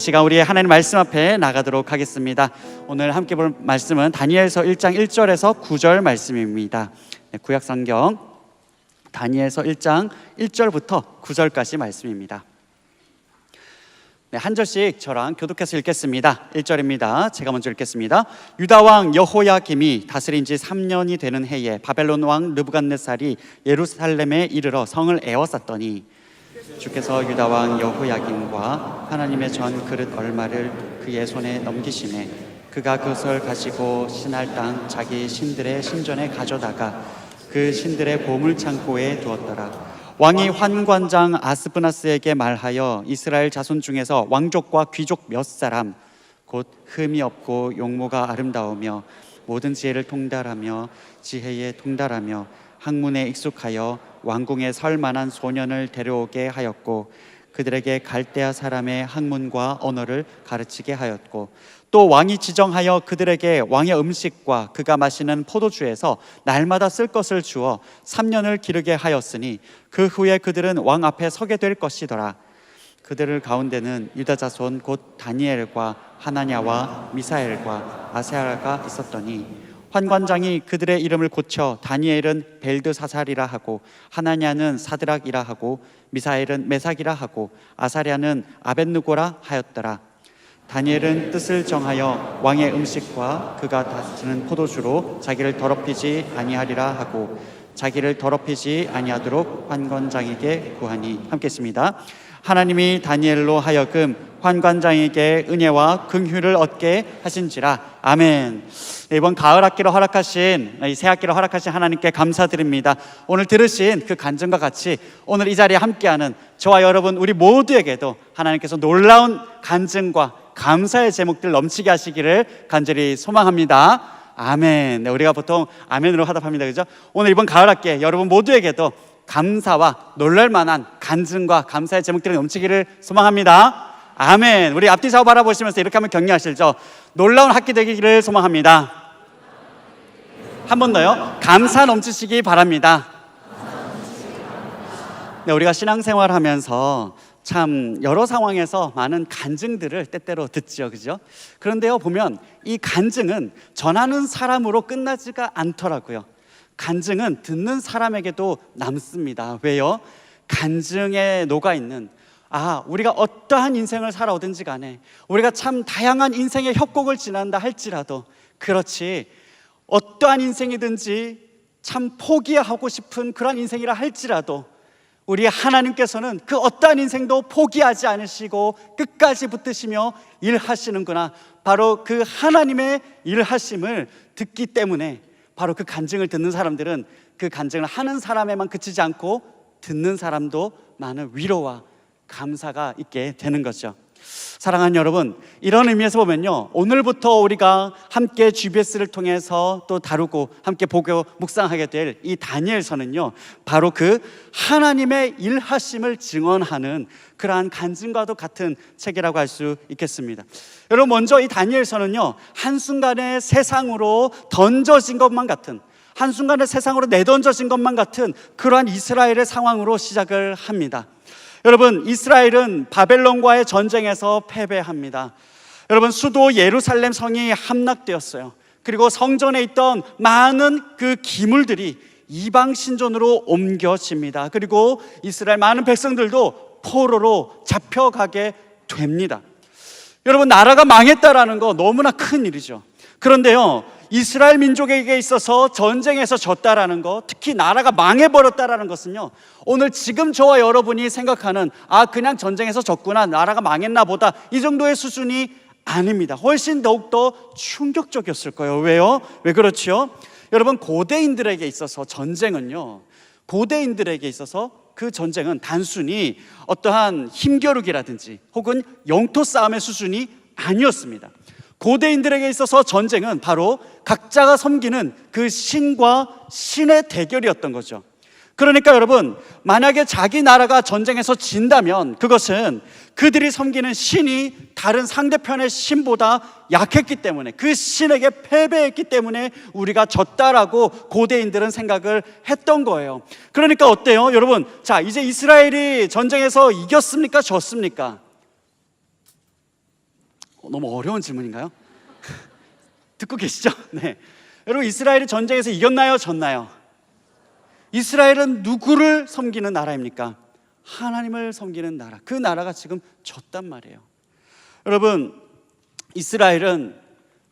시간 우리의 하나님 말씀 앞에 나가도록 하겠습니다. 오늘 함께 볼 말씀은 다니엘서 1장 1절에서 9절 말씀입니다. 구약 성경 다니엘서 1장 1절부터 9절까지 말씀입니다. 한 절씩 저랑 교독해서 읽겠습니다. 1절입니다. 제가 먼저 읽겠습니다. 유다 왕 여호야김이 다스린 지 3년이 되는 해에 바벨론 왕 느부갓네살이 예루살렘에 이르러 성을 에워쌌더니 주께서 유다 왕 여호야김과 하나님의 전 그릇 얼마를 그의 손에 넘기시매 그가 그것을 가지고 신할 땅 자기 신들의 신전에 가져다가 그 신들의 보물 창고에 두었더라. 왕이 환관장 아스브나스에게 말하여 이스라엘 자손 중에서 왕족과 귀족 몇 사람 곧 흠이 없고 용모가 아름다우며 모든 지혜를 통달하며 지혜에 통달하며 학문에 익숙하여 왕궁에 설 만한 소년을 데려오게 하였고 그들에게 갈대아 사람의 학문과 언어를 가르치게 하였고 또 왕이 지정하여 그들에게 왕의 음식과 그가 마시는 포도주에서 날마다 쓸 것을 주어 3년을 기르게 하였으니 그 후에 그들은 왕 앞에 서게 될 것이더라. 그들 가운데는 유다 자손 곧 다니엘과 하나냐와 미사엘과 아세아가 있었더니 환관장이 그들의 이름을 고쳐 다니엘은 벨드사살이라 하고 하나냐는 사드락이라 하고 미사엘은 메삭이라 하고 아사랴는 아벳느고라 하였더라. 다니엘은 뜻을 정하여 왕의 음식과 그가 다스리는 포도주로 자기를 더럽히지 아니하리라 하고 자기를 더럽히지 아니하도록 환관장에게 구하니. 함께 했습니다. 하나님이 다니엘로 하여금 환관장에게 은혜와 긍휼을 얻게 하신지라. 아멘. 이번 가을 학기로 허락하신 이 새 학기로 허락하신 하나님께 감사드립니다. 오늘 들으신 그 간증과 같이 오늘 이 자리에 함께하는 저와 여러분 우리 모두에게도 하나님께서 놀라운 간증과 감사의 제목들 넘치게 하시기를 간절히 소망합니다. 아멘. 우리가 보통 아멘으로 화답합니다, 그죠? 오늘 이번 가을 학기에 여러분 모두에게도 감사와 놀랄만한 간증과 감사의 제목들이 넘치기를 소망합니다. 아멘. 우리 앞뒤 좌우 바라보시면서 이렇게 하면 격려하실죠. 놀라운 학기 되기를 소망합니다. 한 번 더요. 감사 넘치시기 바랍니다. 네, 우리가 신앙생활 하면서 참 여러 상황에서 많은 간증들을 때때로 듣죠, 그죠? 그런데요, 보면 이 간증은 전하는 사람으로 끝나지가 않더라고요. 간증은 듣는 사람에게도 남습니다. 왜요? 간증에 녹아있는 우리가 어떠한 인생을 살아오든지 간에 우리가 참 다양한 인생의 협곡을 지난다 할지라도 그렇지 어떠한 인생이든지 참 포기하고 싶은 그런 인생이라 할지라도 우리 하나님께서는 그 어떠한 인생도 포기하지 않으시고 끝까지 붙드시며 일하시는구나. 바로 그 하나님의 일하심을 듣기 때문에 바로 그 간증을 듣는 사람들은 그 간증을 하는 사람에만 그치지 않고 듣는 사람도 많은 위로와 감사가 있게 되는 거죠. 사랑하는 여러분, 이런 의미에서 보면요, 오늘부터 우리가 함께 GBS를 통해서 또 다루고 함께 보고 묵상하게 될 이 다니엘서는요, 바로 그 하나님의 일하심을 증언하는 그러한 간증과도 같은 책이라고 할 수 있겠습니다. 여러분, 먼저 이 다니엘서는요, 한순간에 세상으로 던져진 것만 같은, 한순간에 세상으로 내던져진 것만 같은 그러한 이스라엘의 상황으로 시작을 합니다. 여러분, 이스라엘은 바벨론과의 전쟁에서 패배합니다. 여러분, 수도 예루살렘 성이 함락되었어요. 그리고 성전에 있던 많은 그 기물들이 이방 신전으로 옮겨집니다. 그리고 이스라엘 많은 백성들도 포로로 잡혀가게 됩니다. 여러분, 나라가 망했다라는 거 너무나 큰 일이죠. 그런데요, 이스라엘 민족에게 있어서 전쟁에서 졌다라는 거, 특히 나라가 망해버렸다라는 것은요, 오늘 지금 저와 여러분이 생각하는 그냥 전쟁에서 졌구나, 나라가 망했나 보다, 이 정도의 수준이 아닙니다. 훨씬 더욱더 충격적이었을 거예요. 왜요? 왜 그렇죠? 여러분, 고대인들에게 있어서 전쟁은요, 고대인들에게 있어서 그 전쟁은 단순히 어떠한 힘겨루기라든지 혹은 영토 싸움의 수준이 아니었습니다. 고대인들에게 있어서 전쟁은 바로 각자가 섬기는 그 신과 신의 대결이었던 거죠. 그러니까 여러분, 만약에 자기 나라가 전쟁에서 진다면 그것은 그들이 섬기는 신이 다른 상대편의 신보다 약했기 때문에, 그 신에게 패배했기 때문에 우리가 졌다라고 고대인들은 생각을 했던 거예요. 그러니까 어때요? 여러분, 자, 이제 이스라엘이 전쟁에서 이겼습니까? 졌습니까? 너무 어려운 질문인가요? 듣고 계시죠? 네. 여러분, 이스라엘이 전쟁에서 이겼나요? 졌나요? 이스라엘은 누구를 섬기는 나라입니까? 하나님을 섬기는 나라. 그 나라가 지금 졌단 말이에요. 여러분, 이스라엘은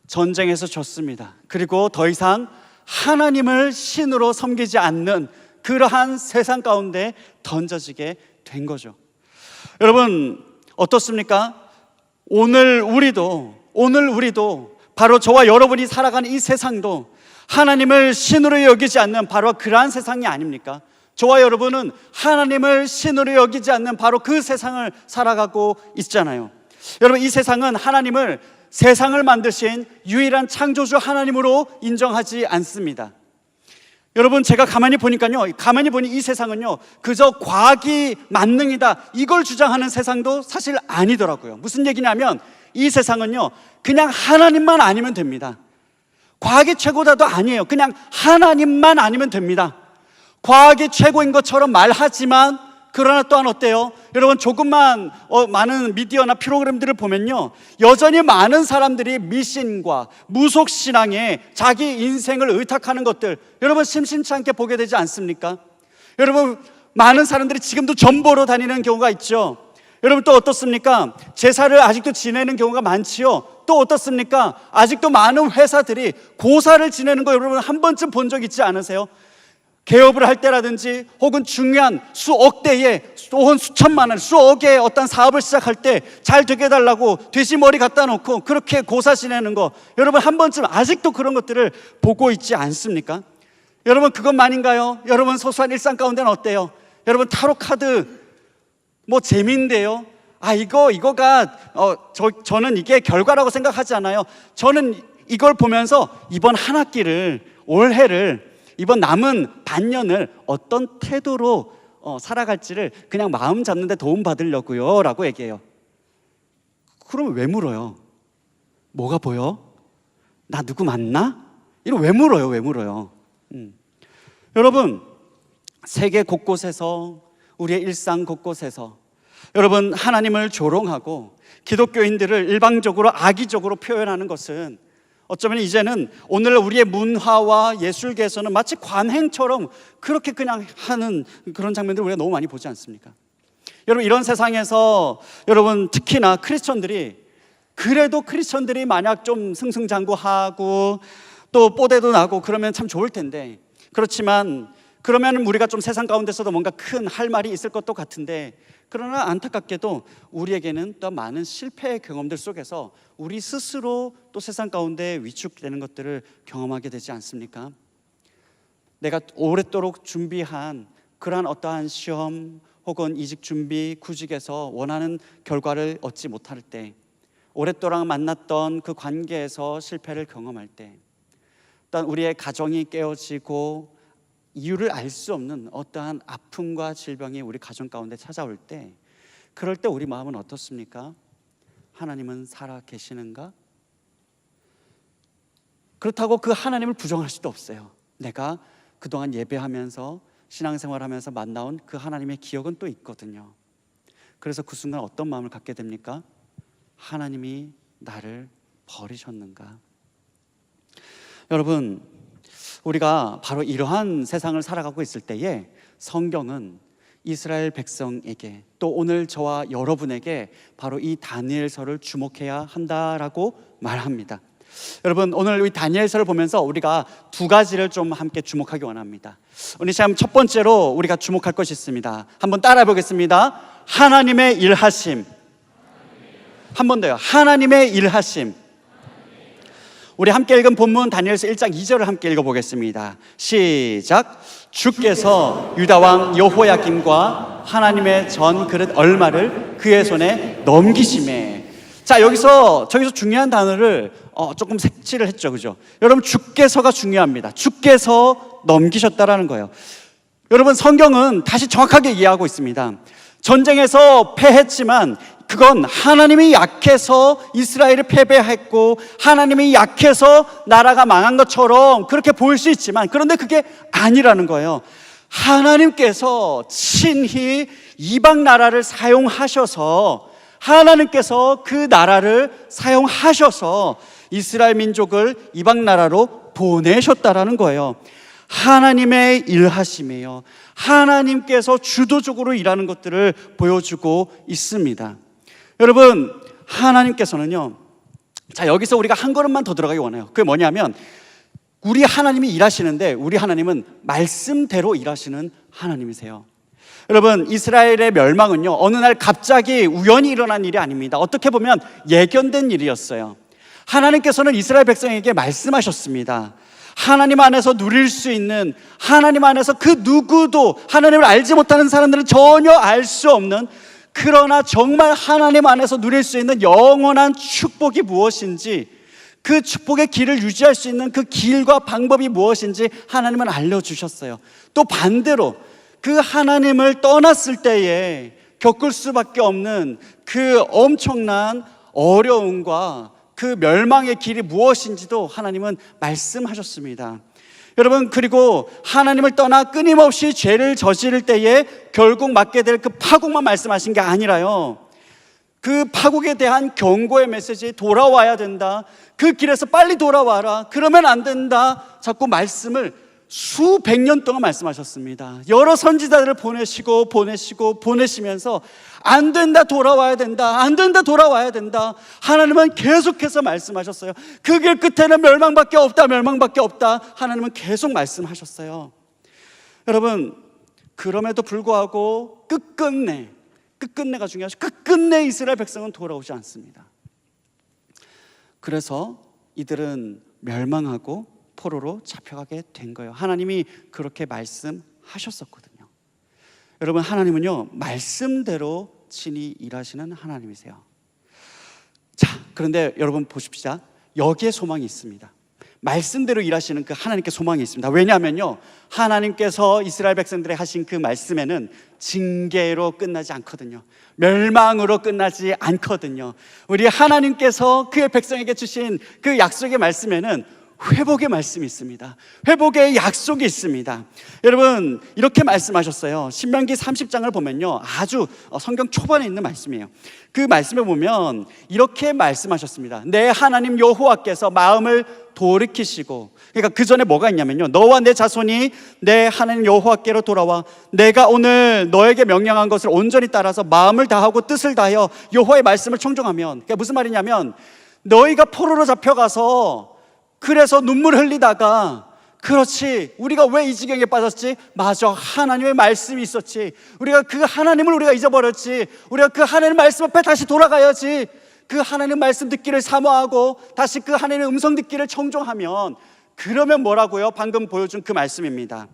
전쟁에서 졌습니다. 그리고 더 이상 하나님을 신으로 섬기지 않는 그러한 세상 가운데 던져지게 된 거죠. 여러분, 어떻습니까? 오늘 우리도 바로 저와 여러분이 살아가는 이 세상도 하나님을 신으로 여기지 않는 바로 그러한 세상이 아닙니까? 저와 여러분은 하나님을 신으로 여기지 않는 바로 그 세상을 살아가고 있잖아요. 여러분, 이 세상은 하나님을 세상을 만드신 유일한 창조주 하나님으로 인정하지 않습니다. 여러분, 제가 가만히 보니 이 세상은요, 그저 과학이 만능이다 이걸 주장하는 세상도 사실 아니더라고요. 무슨 얘기냐면 이 세상은요, 그냥 하나님만 아니면 됩니다. 과학이 최고다도 아니에요. 그냥 하나님만 아니면 됩니다. 과학이 최고인 것처럼 말하지만 그러나 또한 어때요? 여러분, 조금만 많은 미디어나 프로그램들을 보면요, 여전히 많은 사람들이 미신과 무속신앙에 자기 인생을 의탁하는 것들, 여러분 심심치 않게 보게 되지 않습니까? 여러분, 많은 사람들이 지금도 점 보러 다니는 경우가 있죠. 여러분, 또 어떻습니까? 제사를 아직도 지내는 경우가 많지요. 또 어떻습니까? 아직도 많은 회사들이 고사를 지내는 거 여러분 한 번쯤 본 적 있지 않으세요? 개업을 할 때라든지 혹은 중요한 수억 대의 혹은 수천만 원, 수억의 어떤 사업을 시작할 때 잘 되게 해달라고 돼지머리 갖다 놓고 그렇게 고사 지내는 거 여러분 한 번쯤 아직도 그런 것들을 보고 있지 않습니까? 여러분, 그것만인가요? 여러분, 소소한 일상 가운데는 어때요? 여러분, 타로 카드 뭐 재미인데요. 저는 이게 결과라고 생각하지 않아요. 저는 이걸 보면서 이번 한 학기를, 올해를, 이번 남은 반년을 어떤 태도로 살아갈지를 그냥 마음 잡는 데 도움 받으려고요 라고 얘기해요. 그러면 왜 물어요? 뭐가 보여? 나 누구 만나? 이런 왜 물어요? 여러분, 세계 곳곳에서, 우리의 일상 곳곳에서 여러분, 하나님을 조롱하고 기독교인들을 일방적으로 악의적으로 표현하는 것은 어쩌면 이제는 오늘 우리의 문화와 예술계에서는 마치 관행처럼 그렇게 그냥 하는 그런 장면들을 우리가 너무 많이 보지 않습니까? 여러분, 이런 세상에서 여러분, 특히나 크리스천들이 만약 좀 승승장구하고 또 뽀대도 나고 그러면 참 좋을 텐데, 그렇지만 그러면 우리가 좀 세상 가운데서도 뭔가 큰 할 말이 있을 것도 같은데, 그러나 안타깝게도 우리에게는 또 많은 실패의 경험들 속에서 우리 스스로 또 세상 가운데 위축되는 것들을 경험하게 되지 않습니까? 내가 오랫도록 준비한 그러한 어떠한 시험 혹은 이직 준비, 구직에서 원하는 결과를 얻지 못할 때, 오랫도록 만났던 그 관계에서 실패를 경험할 때, 또한 우리의 가정이 깨어지고 이유를 알 수 없는 어떠한 아픔과 질병이 우리 가정 가운데 찾아올 때, 그럴 때 우리 마음은 어떻습니까? 하나님은 살아 계시는가? 그렇다고 그 하나님을 부정할 수도 없어요. 내가 그동안 예배하면서 신앙생활하면서 만나온 그 하나님의 기억은 또 있거든요. 그래서 그 순간 어떤 마음을 갖게 됩니까? 하나님이 나를 버리셨는가? 여러분, 우리가 바로 이러한 세상을 살아가고 있을 때에 성경은 이스라엘 백성에게, 또 오늘 저와 여러분에게 바로 이 다니엘서를 주목해야 한다라고 말합니다. 여러분, 오늘 이 다니엘서를 보면서 우리가 두 가지를 좀 함께 주목하기 원합니다. 오늘 시간 첫 번째로 우리가 주목할 것이 있습니다. 한번 따라해 보겠습니다. 하나님의 일하심. 한 번 더요. 하나님의 일하심. 우리 함께 읽은 본문 다니엘서 1장 2절을 함께 읽어보겠습니다. 시작. 주께서 유다왕 여호야김과 하나님의 전 그릇 얼마를 그의 손에 넘기심에. 자, 저기서 중요한 단어를 조금 색칠을 했죠, 그죠? 여러분, 주께서가 중요합니다. 주께서 넘기셨다라는 거예요. 여러분, 성경은 다시 정확하게 이해하고 있습니다. 전쟁에서 패했지만 그건 하나님이 약해서 이스라엘이 패배했고 하나님이 약해서 나라가 망한 것처럼 그렇게 보일 수 있지만, 그런데 그게 아니라는 거예요. 하나님께서 친히 이방 나라를 사용하셔서 하나님께서 그 나라를 사용하셔서 이스라엘 민족을 이방 나라로 보내셨다라는 거예요. 하나님의 일하심이에요. 하나님께서 주도적으로 일하는 것들을 보여주고 있습니다. 여러분, 하나님께서는요, 자, 여기서 우리가 한 걸음만 더 들어가기 원해요. 그게 뭐냐면, 우리 하나님이 일하시는데 우리 하나님은 말씀대로 일하시는 하나님이세요. 여러분, 이스라엘의 멸망은요, 어느 날 갑자기 우연히 일어난 일이 아닙니다. 어떻게 보면 예견된 일이었어요. 하나님께서는 이스라엘 백성에게 말씀하셨습니다. 하나님 안에서 누릴 수 있는, 하나님 안에서 그 누구도, 하나님을 알지 못하는 사람들은 전혀 알 수 없는, 그러나 정말 하나님 안에서 누릴 수 있는 영원한 축복이 무엇인지, 그 축복의 길을 유지할 수 있는 그 길과 방법이 무엇인지 하나님은 알려주셨어요. 또 반대로 그 하나님을 떠났을 때에 겪을 수밖에 없는 그 엄청난 어려움과 그 멸망의 길이 무엇인지도 하나님은 말씀하셨습니다. 여러분, 그리고 하나님을 떠나 끊임없이 죄를 저지를 때에 결국 맞게 될 그 파국만 말씀하신 게 아니라요, 그 파국에 대한 경고의 메시지, 돌아와야 된다, 그 길에서 빨리 돌아와라, 그러면 안 된다, 자꾸 말씀을 수백 년 동안 말씀하셨습니다. 여러 선지자들을 보내시면서 안 된다, 돌아와야 된다, 안 된다, 돌아와야 된다, 하나님은 계속해서 말씀하셨어요. 그 길 끝에는 멸망밖에 없다, 멸망밖에 없다, 하나님은 계속 말씀하셨어요. 여러분, 그럼에도 불구하고 끝끝내가 중요하죠. 끝끝내 이스라엘 백성은 돌아오지 않습니다. 그래서 이들은 멸망하고 포로로 잡혀가게 된 거예요. 하나님이 그렇게 말씀하셨었거든요. 여러분, 하나님은요, 말씀대로 친히 일하시는 하나님이세요. 자, 그런데 여러분 보십시다. 여기에 소망이 있습니다. 말씀대로 일하시는 그 하나님께 소망이 있습니다. 왜냐하면요, 하나님께서 이스라엘 백성들에 하신 그 말씀에는 징계로 끝나지 않거든요. 멸망으로 끝나지 않거든요. 우리 하나님께서 그의 백성에게 주신 그 약속의 말씀에는 회복의 말씀이 있습니다. 회복의 약속이 있습니다. 여러분, 이렇게 말씀하셨어요. 신명기 30장을 보면요, 아주 성경 초반에 있는 말씀이에요. 그 말씀에 보면 이렇게 말씀하셨습니다. 내 하나님 여호와께서 마음을 돌이키시고, 그러니까 그 전에 뭐가 있냐면요, 너와 내 자손이 내 하나님 여호와께로 돌아와 내가 오늘 너에게 명령한 것을 온전히 따라서 마음을 다하고 뜻을 다하여 여호와의 말씀을 청종하면, 그게 무슨 말이냐면, 너희가 포로로 잡혀가서 그래서 눈물 흘리다가, 그렇지, 우리가 왜 이 지경에 빠졌지? 맞아, 하나님의 말씀이 있었지. 우리가 그 하나님을 우리가 잊어버렸지. 우리가 그 하나님의 말씀 앞에 다시 돌아가야지. 그 하나님의 말씀 듣기를 사모하고 다시 그 하나님의 음성 듣기를 청종하면, 그러면 뭐라고요? 방금 보여준 그 말씀입니다.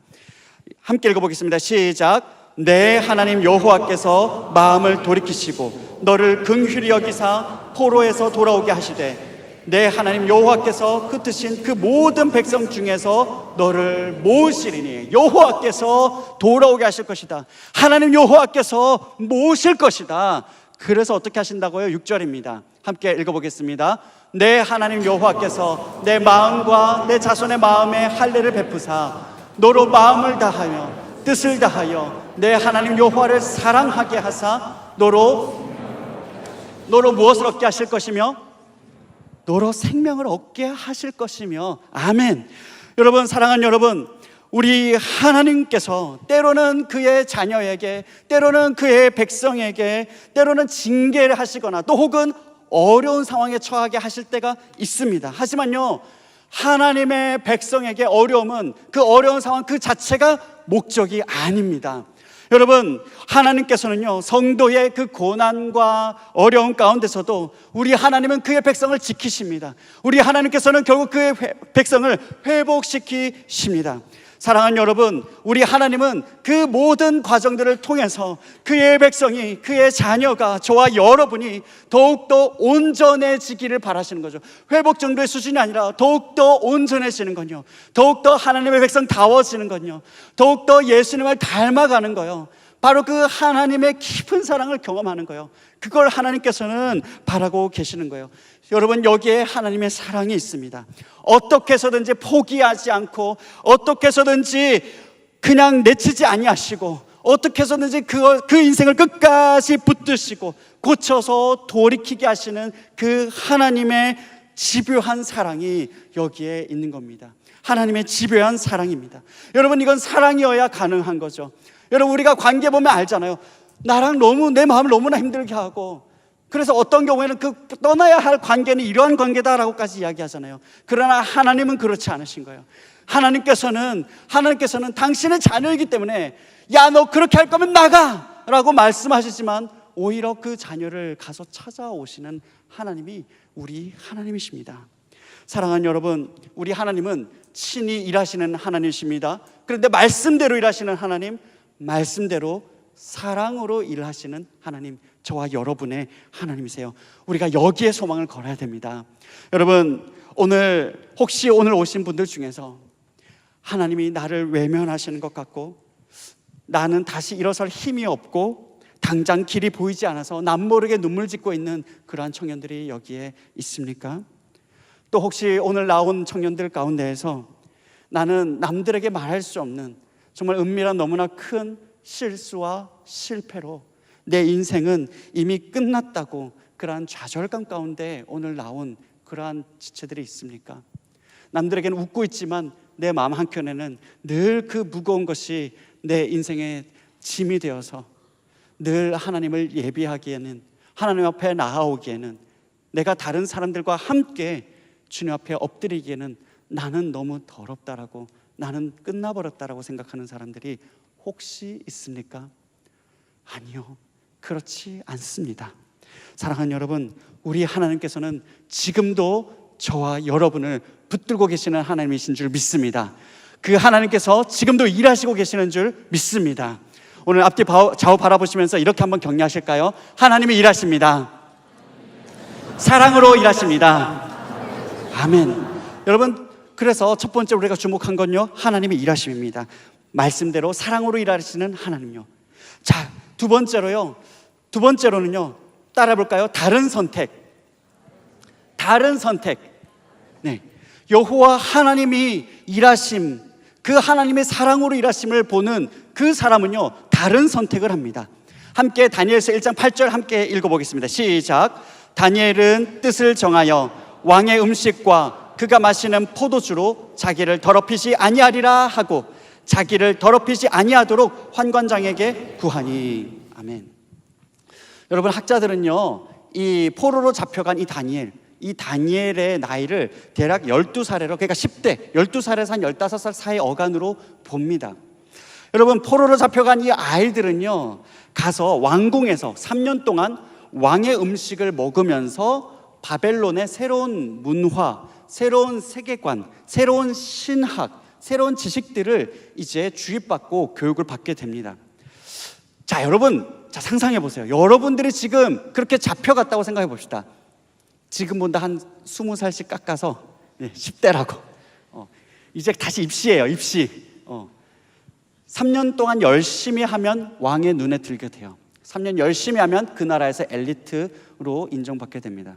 함께 읽어보겠습니다. 시작. 내 하나님 여호와께서 마음을 돌이키시고 너를 긍휼히 여기사 포로에서 돌아오게 하시되 내 하나님 여호와께서 흩으신 그 모든 백성 중에서 너를 모으시리니, 여호와께서 돌아오게 하실 것이다. 하나님 여호와께서 모으실 것이다. 그래서 어떻게 하신다고요? 6절입니다. 함께 읽어보겠습니다. 내 하나님 여호와께서 내 마음과 내 자손의 마음에 할례를 베푸사 너로 마음을 다하여 뜻을 다하여 내 하나님 여호와를 사랑하게 하사 너로 무엇을 얻게 하실 것이며 너로 생명을 얻게 하실 것이며. 아멘. 여러분, 사랑하는 여러분, 우리 하나님께서 때로는 그의 자녀에게, 때로는 그의 백성에게, 때로는 징계를 하시거나 또 혹은 어려운 상황에 처하게 하실 때가 있습니다. 하지만요, 하나님의 백성에게 어려움은, 그 어려운 상황 그 자체가 목적이 아닙니다. 여러분, 하나님께서는요, 성도의 그 고난과 어려움 가운데서도 우리 하나님은 그의 백성을 지키십니다. 우리 하나님께서는 결국 그의 백성을 회복시키십니다. 사랑하는 여러분, 우리 하나님은 그 모든 과정들을 통해서 그의 백성이, 그의 자녀가, 저와 여러분이 더욱더 온전해지기를 바라시는 거죠. 회복 정도의 수준이 아니라 더욱더 온전해지는 건요, 더욱더 하나님의 백성다워지는 건요, 더욱더 예수님을 닮아가는 거요, 바로 그 하나님의 깊은 사랑을 경험하는 거예요. 그걸 하나님께서는 바라고 계시는 거예요. 여러분, 여기에 하나님의 사랑이 있습니다. 어떻게 해서든지 포기하지 않고, 어떻게 해서든지 그냥 내치지 아니하시고, 어떻게 해서든지 그 인생을 끝까지 붙드시고 고쳐서 돌이키게 하시는 그 하나님의 집요한 사랑이 여기에 있는 겁니다. 하나님의 집요한 사랑입니다. 여러분, 이건 사랑이어야 가능한 거죠. 여러분, 우리가 관계 보면 알잖아요. 나랑 너무 내 마음을 너무나 힘들게 하고, 그래서 어떤 경우에는 그 떠나야 할 관계는 이러한 관계다라고까지 이야기하잖아요. 그러나 하나님은 그렇지 않으신 거예요. 하나님께서는 당신의 자녀이기 때문에 야, 너 그렇게 할 거면 나가! 라고 말씀하시지만 오히려 그 자녀를 가서 찾아오시는 하나님이 우리 하나님이십니다. 사랑하는 여러분, 우리 하나님은 친히 일하시는 하나님이십니다. 그런데 말씀대로 일하시는 하나님, 말씀대로 사랑으로 일하시는 하나님, 저와 여러분의 하나님이세요. 우리가 여기에 소망을 걸어야 됩니다. 여러분, 혹시 오늘 오신 분들 중에서 하나님이 나를 외면하시는 것 같고, 나는 다시 일어설 힘이 없고 당장 길이 보이지 않아서 남모르게 눈물 짓고 있는 그러한 청년들이 여기에 있습니까? 또 혹시 오늘 나온 청년들 가운데에서 나는 남들에게 말할 수 없는 정말 은밀한 너무나 큰 실수와 실패로 내 인생은 이미 끝났다고 그러한 좌절감 가운데 오늘 나온 그러한 지체들이 있습니까? 남들에게는 웃고 있지만 내 마음 한켠에는 늘 그 무거운 것이 내 인생의 짐이 되어서 늘 하나님을 예비하기에는, 하나님 앞에 나아오기에는, 내가 다른 사람들과 함께 주님 앞에 엎드리기에는 나는 너무 더럽다라고, 나는 끝나버렸다라고 생각하는 사람들이 혹시 있습니까? 아니요, 그렇지 않습니다. 사랑하는 여러분, 우리 하나님께서는 지금도 저와 여러분을 붙들고 계시는 하나님이신 줄 믿습니다. 그 하나님께서 지금도 일하시고 계시는 줄 믿습니다. 오늘 앞뒤 좌우 바라보시면서 이렇게 한번 격려하실까요? 하나님이 일하십니다. 사랑으로 일하십니다. 아멘. 여러분, 그래서 첫 번째 우리가 주목한 건요, 하나님의 일하심입니다. 말씀대로 사랑으로 일하시는 하나님요. 자, 두 번째로는요, 따라 볼까요? 다른 선택. 네, 여호와 하나님이 일하심, 그 하나님의 사랑으로 일하심을 보는 그 사람은요, 다른 선택을 합니다. 함께 다니엘서 1장 8절 함께 읽어보겠습니다. 시작. 다니엘은 뜻을 정하여 왕의 음식과 그가 마시는 포도주로 자기를 더럽히지 아니하리라 하고 자기를 더럽히지 아니하도록 환관장에게 구하니. 아멘. 여러분, 학자들은요, 이 포로로 잡혀간 이 다니엘의 나이를 대략 12살에로, 그러니까 10대, 12살에서 한 15살 사이 어간으로 봅니다. 여러분, 포로로 잡혀간 이 아이들은요, 가서 왕궁에서 3년 동안 왕의 음식을 먹으면서 바벨론의 새로운 문화, 새로운 세계관, 새로운 신학, 새로운 지식들을 이제 주입받고 교육을 받게 됩니다. 자, 여러분, 상상해 보세요. 여러분들이 지금 그렇게 잡혀갔다고 생각해 봅시다. 지금보다 한 20살씩 깎아서 10대라고. 이제 다시 입시예요, 입시. 3년 동안 열심히 하면 왕의 눈에 들게 돼요. 3년 열심히 하면 그 나라에서 엘리트로 인정받게 됩니다.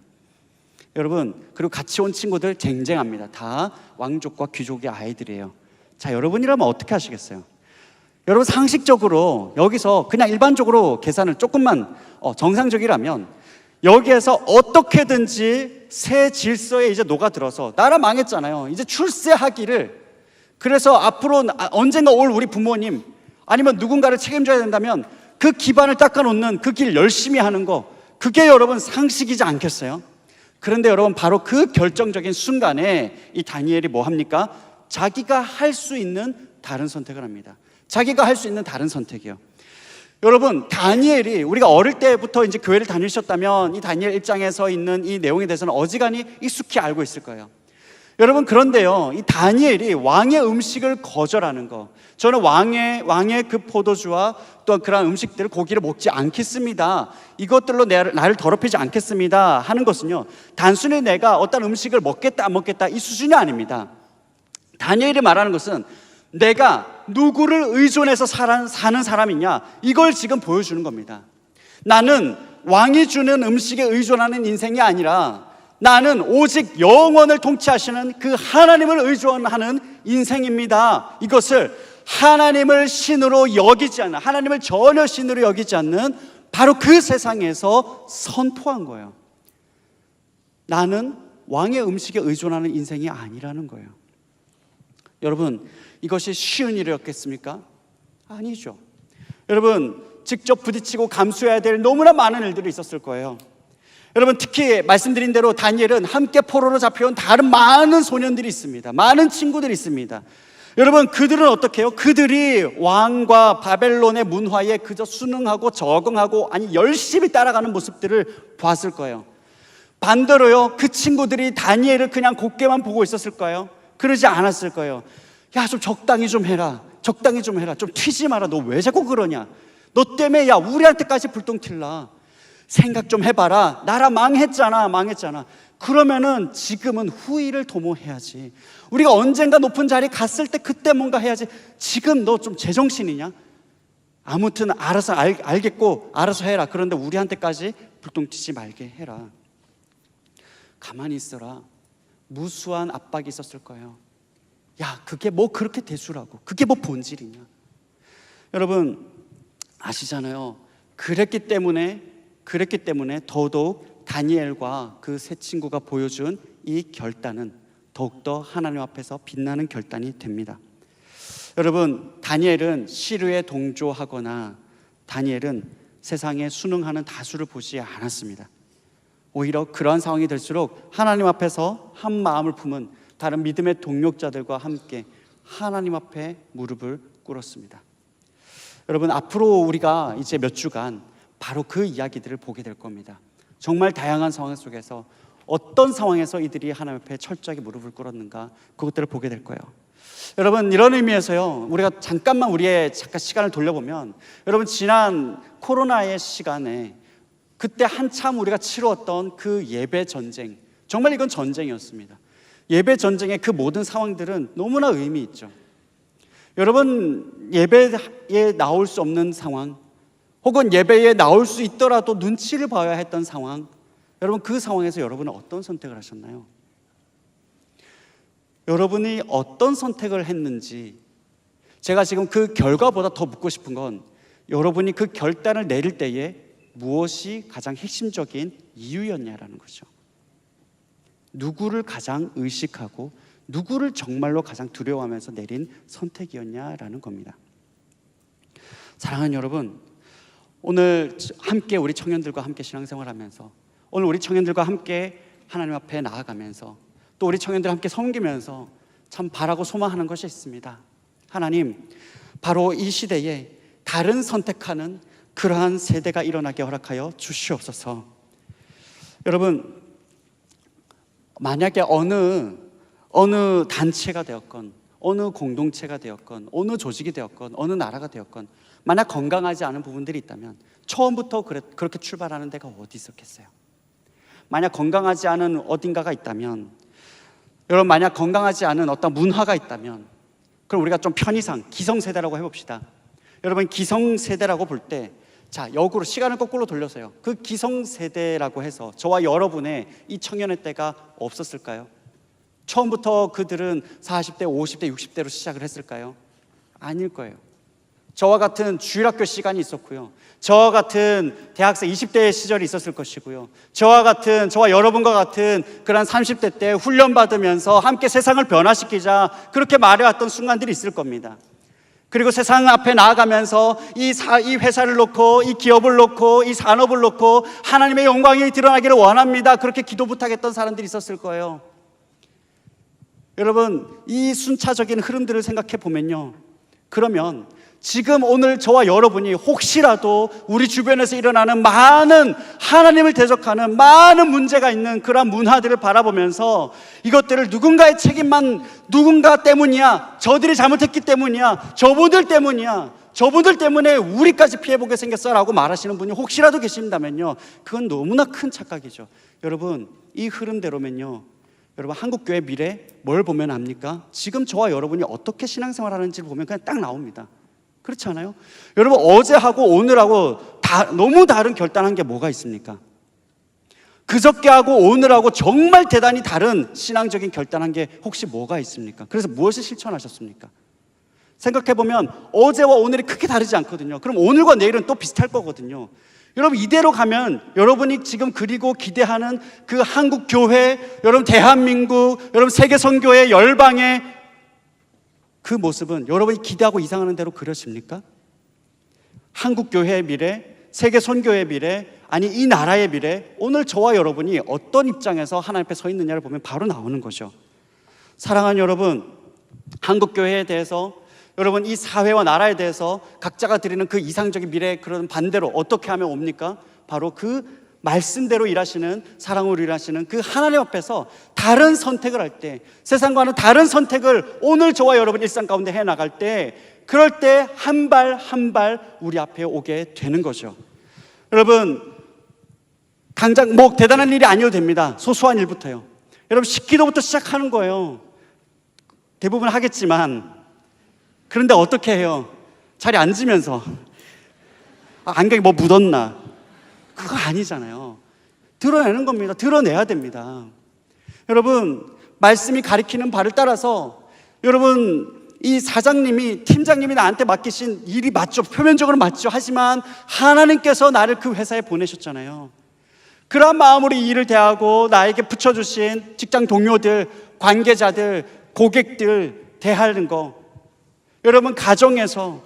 여러분, 그리고 같이 온 친구들 쟁쟁합니다. 다 왕족과 귀족의 아이들이에요. 자, 여러분이라면 어떻게 하시겠어요? 여러분, 상식적으로 여기서 그냥 일반적으로 계산을 조금만 정상적이라면 여기에서 어떻게든지 새 질서에 이제 녹아들어서, 나라 망했잖아요. 이제 출세하기를, 그래서 앞으로 언젠가 올 우리 부모님 아니면 누군가를 책임져야 된다면 그 기반을 닦아놓는 그 길 열심히 하는 거, 그게 여러분 상식이지 않겠어요? 그런데 여러분, 바로 그 결정적인 순간에 이 다니엘이 뭐 합니까? 자기가 할 수 있는 다른 선택을 합니다. 자기가 할 수 있는 다른 선택이요. 여러분, 다니엘이, 우리가 어릴 때부터 이제 교회를 다니셨다면 이 다니엘 1장에서 있는 이 내용에 대해서는 어지간히 익숙히 알고 있을 거예요. 여러분, 그런데요, 이 다니엘이 왕의 음식을 거절하는 거, 저는 왕의 그 포도주와 또 그런 음식들, 고기를 먹지 않겠습니다, 이것들로 나를 더럽히지 않겠습니다 하는 것은요, 단순히 내가 어떤 음식을 먹겠다 안 먹겠다 이 수준이 아닙니다. 다니엘이 말하는 것은 내가 누구를 의존해서 사는 사람이냐, 이걸 지금 보여주는 겁니다. 나는 왕이 주는 음식에 의존하는 인생이 아니라 나는 오직 영원을 통치하시는 그 하나님을 의존하는 인생입니다. 이것을 하나님을 신으로 여기지 않는, 하나님을 전혀 신으로 여기지 않는 바로 그 세상에서 선포한 거예요. 나는 왕의 음식에 의존하는 인생이 아니라는 거예요. 여러분, 이것이 쉬운 일이었겠습니까? 아니죠. 여러분, 직접 부딪히고 감수해야 될 너무나 많은 일들이 있었을 거예요. 여러분, 특히 말씀드린 대로 다니엘은 함께 포로로 잡혀온 다른 많은 소년들이 있습니다. 많은 친구들이 있습니다. 여러분, 그들은 어떻게 해요? 그들이 왕과 바벨론의 문화에 그저 순응하고 적응하고, 아니 열심히 따라가는 모습들을 봤을 거예요. 반대로요, 그 친구들이 다니엘을 그냥 곱게만 보고 있었을까요? 그러지 않았을 거예요. 야, 좀 적당히 좀 해라. 적당히 좀 해라. 좀 튀지 마라. 너 왜 자꾸 그러냐? 너 때문에 야 우리한테까지 불똥 튈라. 생각 좀 해봐라. 나라 망했잖아. 그러면은 지금은 후일을 도모해야지. 우리가 언젠가 높은 자리 갔을 때 그때 뭔가 해야지. 지금 너 좀 제정신이냐? 아무튼 알아서 알겠고 알아서 해라. 그런데 우리한테까지 불똥 튀지 말게 해라. 가만히 있어라. 무수한 압박이 있었을 거예요. 야, 그게 뭐 그렇게 대수라고. 그게 뭐 본질이냐. 여러분 아시잖아요. 그랬기 때문에 더더욱 다니엘과 그 세 친구가 보여준 이 결단은 더욱더 하나님 앞에서 빛나는 결단이 됩니다. 여러분, 다니엘은 시류에 동조하거나 다니엘은 세상에 순응하는 다수를 보지 않았습니다. 오히려 그러한 상황이 될수록 하나님 앞에서 한 마음을 품은 다른 믿음의 동력자들과 함께 하나님 앞에 무릎을 꿇었습니다. 여러분, 앞으로 우리가 이제 몇 주간 바로 그 이야기들을 보게 될 겁니다. 정말 다양한 상황 속에서 어떤 상황에서 이들이 하나님 앞에 철저하게 무릎을 꿇었는가, 그것들을 보게 될 거예요. 여러분, 이런 의미에서요, 우리가 잠깐만 시간을 돌려보면, 여러분 지난 코로나의 시간에 그때 한참 우리가 치루었던 그 예배 전쟁, 정말 이건 전쟁이었습니다. 예배 전쟁의 그 모든 상황들은 너무나 의미 있죠. 여러분, 예배에 나올 수 없는 상황, 혹은 예배에 나올 수 있더라도 눈치를 봐야 했던 상황, 여러분 그 상황에서 여러분은 어떤 선택을 하셨나요? 여러분이 어떤 선택을 했는지, 제가 지금 그 결과보다 더 묻고 싶은 건 여러분이 그 결단을 내릴 때에 무엇이 가장 핵심적인 이유였냐라는 거죠. 누구를 가장 의식하고 누구를 정말로 가장 두려워하면서 내린 선택이었냐라는 겁니다. 사랑하는 여러분, 오늘 함께 우리 청년들과 함께 신앙생활하면서, 오늘 우리 청년들과 함께 하나님 앞에 나아가면서, 또 우리 청년들 함께 섬기면서 참 바라고 소망하는 것이 있습니다. 하나님, 바로 이 시대에 다른 선택하는 그러한 세대가 일어나게 허락하여 주시옵소서. 여러분, 만약에 어느 단체가 되었건, 어느 공동체가 되었건, 어느 조직이 되었건, 어느 나라가 되었건, 만약 건강하지 않은 부분들이 있다면 처음부터 그렇게 출발하는 데가 어디 있었겠어요? 만약 건강하지 않은 어딘가가 있다면, 여러분 만약 건강하지 않은 어떤 문화가 있다면, 그럼 우리가 좀 편의상 기성세대라고 해봅시다. 여러분, 기성세대라고 볼 때, 자, 역으로 시간을 거꾸로 돌려서요, 그 기성세대라고 해서 저와 여러분의 이 청년의 때가 없었을까요? 처음부터 그들은 40대, 50대, 60대로 시작을 했을까요? 아닐 거예요. 저와 같은 주일학교 시간이 있었고요, 저와 같은 대학생 20대의 시절이 있었을 것이고요, 저와 여러분과 같은 그런 30대 때 훈련받으면서 함께 세상을 변화시키자 그렇게 말해왔던 순간들이 있을 겁니다. 그리고 세상 앞에 나아가면서 이 회사를 놓고, 이 기업을 놓고, 이 산업을 놓고 하나님의 영광이 드러나기를 원합니다, 그렇게 기도 부탁했던 사람들이 있었을 거예요. 여러분, 이 순차적인 흐름들을 생각해 보면요, 그러면 지금 오늘 저와 여러분이 혹시라도 우리 주변에서 일어나는 많은 하나님을 대적하는 많은 문제가 있는 그러한 문화들을 바라보면서 이것들을 누군가의 책임만, 누군가 때문이야, 저들이 잘못했기 때문이야, 저분들 때문이야, 저분들 때문에 우리까지 피해보게 생겼어 라고 말하시는 분이 혹시라도 계신다면요, 그건 너무나 큰 착각이죠. 여러분, 이 흐름대로면요, 여러분 한국교회 미래 뭘 보면 압니까? 지금 저와 여러분이 어떻게 신앙생활하는지를 보면 그냥 딱 나옵니다. 그렇지 않아요? 여러분, 어제하고 오늘하고 너무 다른 결단한 게 뭐가 있습니까? 그저께하고 오늘하고 정말 대단히 다른 신앙적인 결단한 게 혹시 뭐가 있습니까? 그래서 무엇을 실천하셨습니까? 생각해보면 어제와 오늘이 크게 다르지 않거든요. 그럼 오늘과 내일은 또 비슷할 거거든요. 여러분, 이대로 가면 여러분이 지금 그리고 기대하는 그 한국 교회, 여러분 대한민국, 여러분 세계 선교의 열방의 그 모습은 여러분이 기대하고 이상하는 대로 그려집니까? 한국 교회의 미래, 세계 선교의 미래, 아니 이 나라의 미래, 오늘 저와 여러분이 어떤 입장에서 하나님 앞에 서 있느냐를 보면 바로 나오는 거죠. 사랑하는 여러분, 한국 교회에 대해서, 여러분 이 사회와 나라에 대해서 각자가 드리는 그 이상적인 미래, 그런 반대로 어떻게 하면 옵니까? 바로 그 말씀대로 일하시는, 사랑으로 일하시는 그 하나님 앞에서 다른 선택을 할 때, 세상과는 다른 선택을 오늘 저와 여러분 일상 가운데 해 나갈 때, 그럴 때 한 발 한 발 우리 앞에 오게 되는 거죠. 여러분, 당장 뭐 대단한 일이 아니어도 됩니다. 소소한 일부터요. 여러분, 식기도부터 시작하는 거예요. 대부분 하겠지만, 그런데 어떻게 해요? 자리에 앉으면서 안경이 뭐 묻었나? 그거 아니잖아요. 드러내는 겁니다. 드러내야 됩니다. 여러분, 말씀이 가리키는 바를 따라서 여러분, 이 사장님이, 팀장님이 나한테 맡기신 일이 맞죠. 표면적으로 맞죠. 하지만 하나님께서 나를 그 회사에 보내셨잖아요. 그러한 마음으로 이 일을 대하고 나에게 붙여주신 직장 동료들, 관계자들, 고객들 대하는 거, 여러분 가정에서,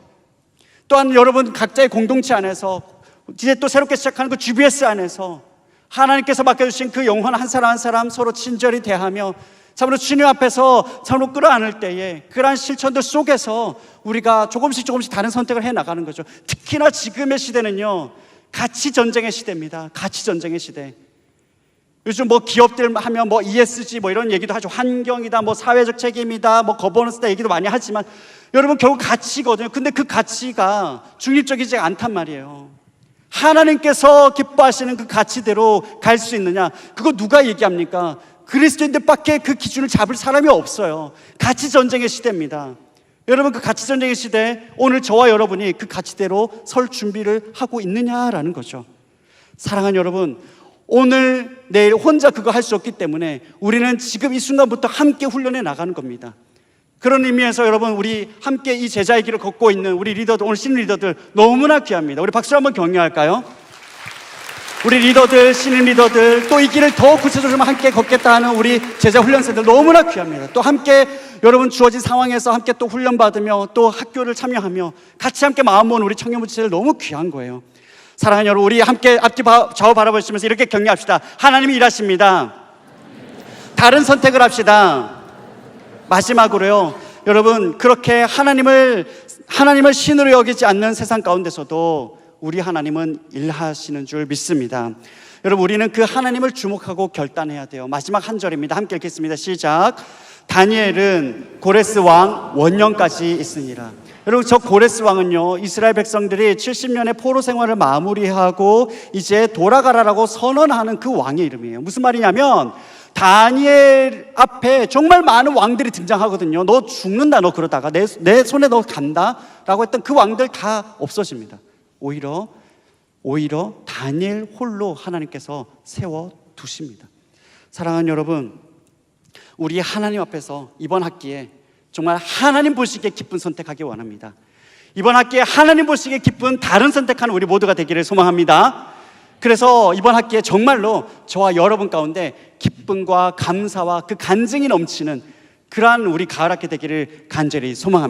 또한 여러분 각자의 공동체 안에서, 이제 또 새롭게 시작하는 그 GBS 안에서 하나님께서 맡겨주신 그 영혼 한 사람 한 사람 서로 친절히 대하며 참으로 주님 앞에서 참으로 끌어안을 때에 그러한 실천들 속에서 우리가 조금씩 다른 선택을 해 나가는 거죠. 특히나 지금의 시대는요, 가치 전쟁의 시대입니다. 가치 전쟁의 시대. 요즘 뭐 기업들 하면 뭐 ESG 뭐 이런 얘기도 하죠. 환경이다, 뭐 사회적 책임이다, 뭐 거버넌스다 얘기도 많이 하지만 여러분 결국 가치거든요. 근데 그 가치가 중립적이지 않단 말이에요. 하나님께서 기뻐하시는 그 가치대로 갈 수 있느냐? 그거 누가 얘기합니까? 그리스도인들밖에 그 기준을 잡을 사람이 없어요. 가치 전쟁의 시대입니다. 여러분, 그 가치 전쟁의 시대에 오늘 저와 여러분이 그 가치대로 설 준비를 하고 있느냐라는 거죠. 사랑하는 여러분, 오늘 내일 혼자 그거 할 수 없기 때문에 우리는 지금 이 순간부터 함께 훈련해 나가는 겁니다. 그런 의미에서 여러분, 우리 함께 이 제자의 길을 걷고 있는 우리 리더들, 오늘 신임 리더들 너무나 귀합니다. 우리 박수로 한번 격려할까요? 우리 리더들, 신임 리더들, 또 이 길을 더 구체적으로 함께 걷겠다 하는 우리 제자 훈련생들 너무나 귀합니다. 또 함께 여러분 주어진 상황에서 함께 또 훈련받으며 또 학교를 참여하며 같이 함께 마음 모은 우리 청년부 지체들 너무 귀한 거예요. 사랑하는 여러분, 우리 함께 앞뒤 좌우 바라보시면서 이렇게 격려합시다. 하나님이 일하십니다. 다른 선택을 합시다. 마지막으로요, 여러분, 그렇게 하나님을 신으로 여기지 않는 세상 가운데서도 우리 하나님은 일하시는 줄 믿습니다. 여러분, 우리는 그 하나님을 주목하고 결단해야 돼요. 마지막 한 절입니다. 함께 읽겠습니다. 시작. 다니엘은 고레스 왕 원년까지 있으니라. 여러분, 저 고레스 왕은요, 이스라엘 백성들이 70년의 포로 생활을 마무리하고 이제 돌아가라라고 선언하는 그 왕의 이름이에요. 무슨 말이냐면 다니엘 앞에 정말 많은 왕들이 등장하거든요. 너 죽는다, 너 그러다가 내 손에 너 간다 라고 했던 그 왕들 다 없어집니다. 오히려 다니엘 홀로 하나님께서 세워두십니다. 사랑하는 여러분, 우리 하나님 앞에서 이번 학기에 정말 하나님 보시기에 기쁜 선택하기 원합니다. 이번 학기에 하나님 보시기에 기쁜 다른 선택하는 우리 모두가 되기를 소망합니다. 그래서 이번 학기에 정말로 저와 여러분 가운데 기쁨과 감사와 그 간증이 넘치는 그러한 우리 가을 학기 되기를 간절히 소망합니다.